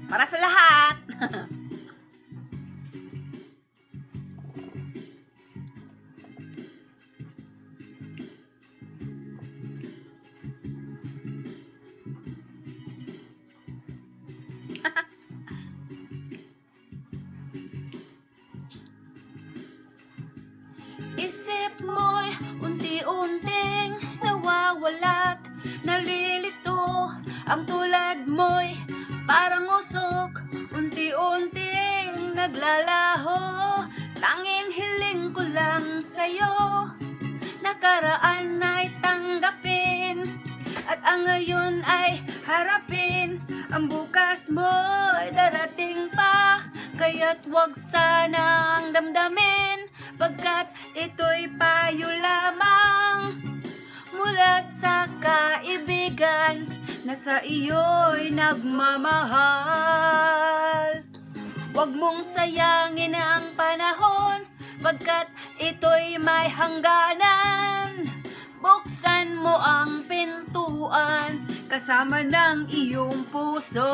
Para sa lahat. Isip mo'y unti-unting nawawalat, nalilito. Ang tulad mo'y parang usok, unti-unting naglalaho. Tanging hiling ko lang sa'yo, nakaraan ay tanggapin, at ang ngayon ay harapin. Ang bukas mo'y darating pa, kaya't wag sanang damdamin, pagkat ito'y payo lamang mula sa kaibigan na sa iyo'y nagmamahal. Huwag mong sayangin ang panahon, pagkat ito'y may hangganan. Buksan mo ang pintuan kasama ng iyong puso.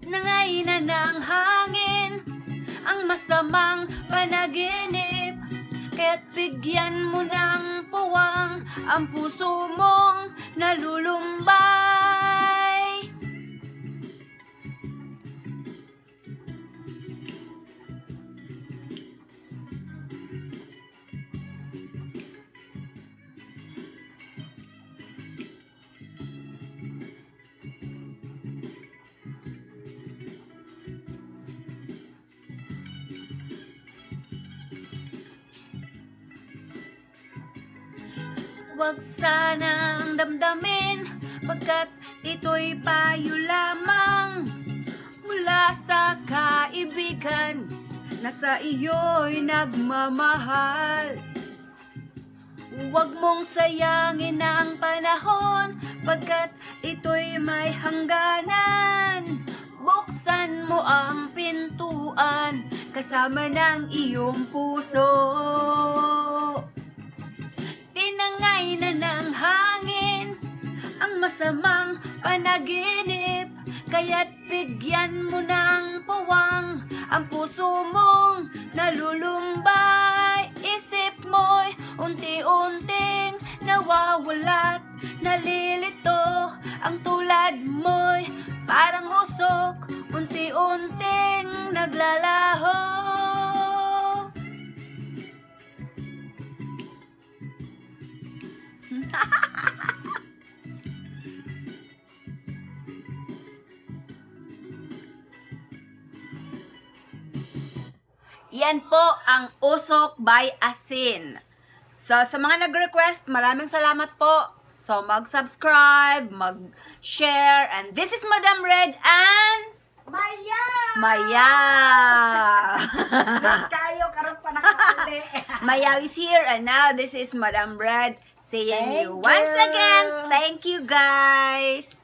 Nangay na ng hangin ang masamang panaginip, kaya't bigyan mo ng puwang ang puso mong nalulumbay. Huwag sanang damdamin, pagkat ito'y payo lamang mula sa kaibigan na sa iyo'y nagmamahal. Huwag mong sayangin ang panahon, pagkat ito'y may hangganan. Buksan mo ang pintuan kasama ng iyong puso. Tinangay na ng hangin ang masamang panaginip, kaya't bigyan mo ng puwang ang puso mong nalulumbay. Isip mo'y unti-unting nawawalat, nalilito. Ang tulad mo'y parang usok, unti-unting naglalaho. Yan po ang Usok by Asin. So, sa mga nag-request, maraming salamat po. So, mag-subscribe, mag-share, and this is Madam Red and Maya! Maya! Kayo, karoon pa nakauli. Maya is here, and now this is Madam Red saying Thank you once you. again, thank you guys!